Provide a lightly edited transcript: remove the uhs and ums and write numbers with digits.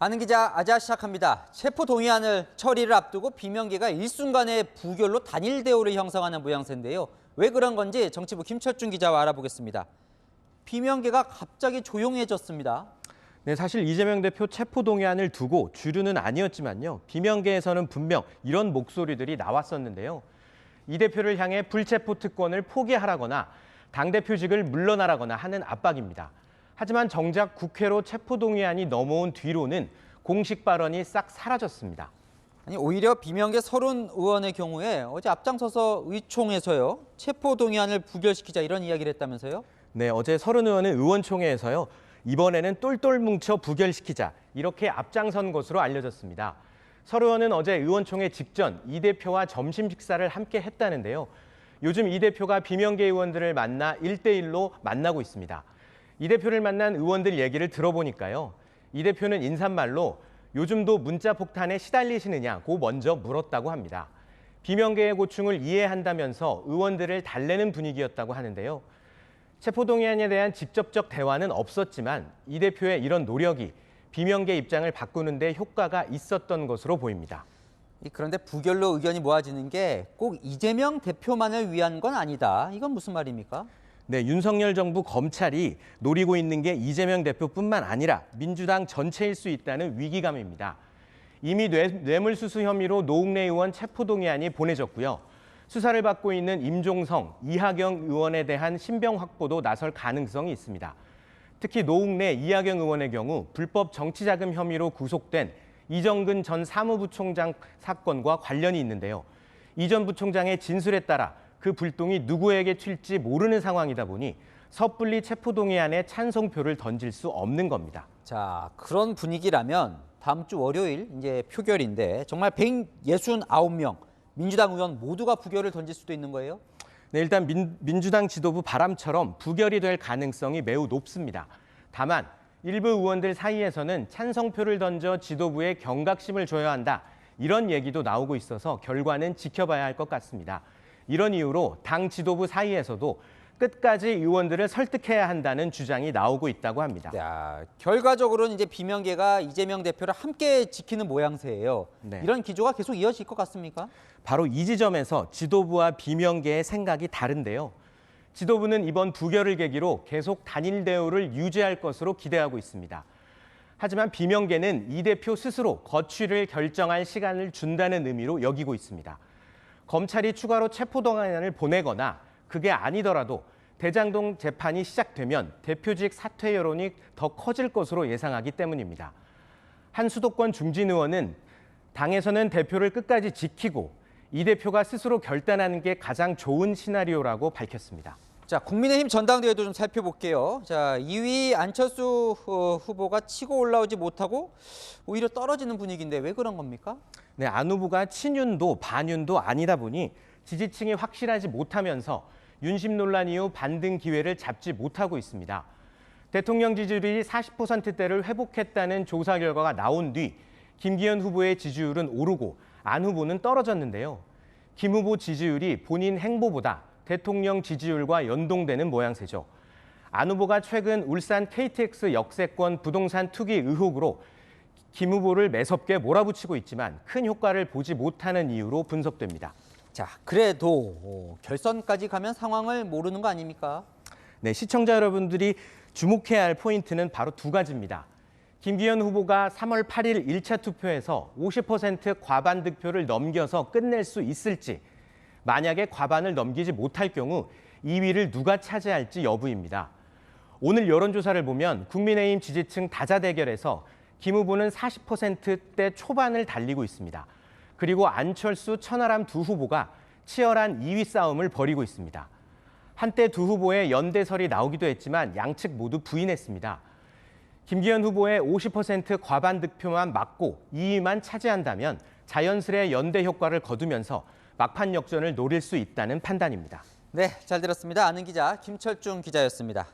아는 기자 아자 시작합니다. 체포동의안을 처리를 앞두고 비명계가 일순간에 부결로 단일 대우를 형성하는 모양새인데요. 왜 그런 건지 정치부 김철중 기자와 알아보겠습니다. 비명계가 갑자기 조용해졌습니다. 네, 사실 이재명 대표 체포동의안을 두고 주류는 아니었지만요. 비명계에서는 분명 이런 목소리들이 나왔었는데요. 이 대표를 향해 불체포 특권을 포기하라거나 당대표직을 물러나라거나 하는 압박입니다. 하지만 정작 국회로 체포동의안이 넘어온 뒤로는 공식 발언이 싹 사라졌습니다. 아니 오히려 비명계 서른 의원의 경우에 어제 앞장서서 의총에서요. 체포동의안을 부결시키자 이런 이야기를 했다면서요? 네, 어제 서른 의원은 의원총회에서요. 이번에는 똘똘 뭉쳐 부결시키자 이렇게 앞장선 것으로 알려졌습니다. 서 의원은 어제 의원총회 직전 이 대표와 점심 식사를 함께 했다는데요. 요즘 이 대표가 비명계 의원들을 만나 1대1로 만나고 있습니다. 이 대표를 만난 의원들 얘기를 들어보니까요. 이 대표는 인사말로 요즘도 문자 폭탄에 시달리시느냐고 먼저 물었다고 합니다. 비명계의 고충을 이해한다면서 의원들을 달래는 분위기였다고 하는데요. 체포동의안에 대한 직접적 대화는 없었지만 이 대표의 이런 노력이 비명계 입장을 바꾸는 데 효과가 있었던 것으로 보입니다. 그런데 부결로 의견이 모아지는 게 꼭 이재명 대표만을 위한 건 아니다. 이건 무슨 말입니까? 네, 윤석열 정부 검찰이 노리고 있는 게 이재명 대표뿐만 아니라 민주당 전체일 수 있다는 위기감입니다. 이미 뇌물수수 혐의로 노웅래 의원 체포동의안이 보내졌고요. 수사를 받고 있는 임종성, 이하경 의원에 대한 신병 확보도 나설 가능성이 있습니다. 특히 노웅래, 이하경 의원의 경우 불법 정치자금 혐의로 구속된 이정근 전 사무부총장 사건과 관련이 있는데요. 이 전 부총장의 진술에 따라 그 불똥이 누구에게 튈지 모르는 상황이다 보니 섣불리 체포동의안에 찬성표를 던질 수 없는 겁니다. 자, 그런 분위기라면 다음 주 월요일 이제 표결인데 정말 169명 민주당 의원 모두가 부결을 던질 수도 있는 거예요? 네, 일단 민주당 지도부 바람처럼 부결이 될 가능성이 매우 높습니다. 다만 일부 의원들 사이에서는 찬성표를 던져 지도부에 경각심을 줘야 한다. 이런 얘기도 나오고 있어서 결과는 지켜봐야 할 것 같습니다. 이런 이유로 당 지도부 사이에서도 끝까지 의원들을 설득해야 한다는 주장이 나오고 있다고 합니다. 야, 결과적으로는 이제 비명계가 이재명 대표를 함께 지키는 모양새예요. 네. 이런 기조가 계속 이어질 것 같습니까? 바로 이 지점에서 지도부와 비명계의 생각이 다른데요. 지도부는 이번 부결을 계기로 계속 단일 대우를 유지할 것으로 기대하고 있습니다. 하지만 비명계는 이 대표 스스로 거취를 결정할 시간을 준다는 의미로 여기고 있습니다. 검찰이 추가로 체포동의안을 보내거나 그게 아니더라도 대장동 재판이 시작되면 대표직 사퇴 여론이 더 커질 것으로 예상하기 때문입니다. 한 수도권 중진 의원은 당에서는 대표를 끝까지 지키고 이 대표가 스스로 결단하는 게 가장 좋은 시나리오라고 밝혔습니다. 자, 국민의힘 전당대회도 좀 살펴볼게요. 자, 2위 안철수 후보가 치고 올라오지 못하고 오히려 떨어지는 분위기인데 왜 그런 겁니까? 네, 안 후보가 친윤도 반윤도 아니다 보니 지지층이 확실하지 못하면서 윤심 논란 이후 반등 기회를 잡지 못하고 있습니다. 대통령 지지율이 40%대를 회복했다는 조사 결과가 나온 뒤 김기현 후보의 지지율은 오르고 안 후보는 떨어졌는데요. 김 후보 지지율이 본인 행보보다 대통령 지지율과 연동되는 모양새죠. 안 후보가 최근 울산 KTX 역세권 부동산 투기 의혹으로 김 후보를 매섭게 몰아붙이고 있지만 큰 효과를 보지 못하는 이유로 분석됩니다. 자, 그래도 결선까지 가면 상황을 모르는 거 아닙니까? 네, 시청자 여러분들이 주목해야 할 포인트는 바로 두 가지입니다. 김기현 후보가 3월 8일 1차 투표에서 50% 과반 득표를 넘겨서 끝낼 수 있을지, 만약에 과반을 넘기지 못할 경우 2위를 누가 차지할지 여부입니다. 오늘 여론조사를 보면 국민의힘 지지층 다자대결에서 김 후보는 40%대 초반을 달리고 있습니다. 그리고 안철수, 천하람 두 후보가 치열한 2위 싸움을 벌이고 있습니다. 한때 두 후보의 연대설이 나오기도 했지만 양측 모두 부인했습니다. 김기현 후보의 50% 과반 득표만 막고 2위만 차지한다면 자연스레 연대 효과를 거두면서 막판 역전을 노릴 수 있다는 판단입니다. 네, 잘 들었습니다. 아는 기자 김철중 기자였습니다.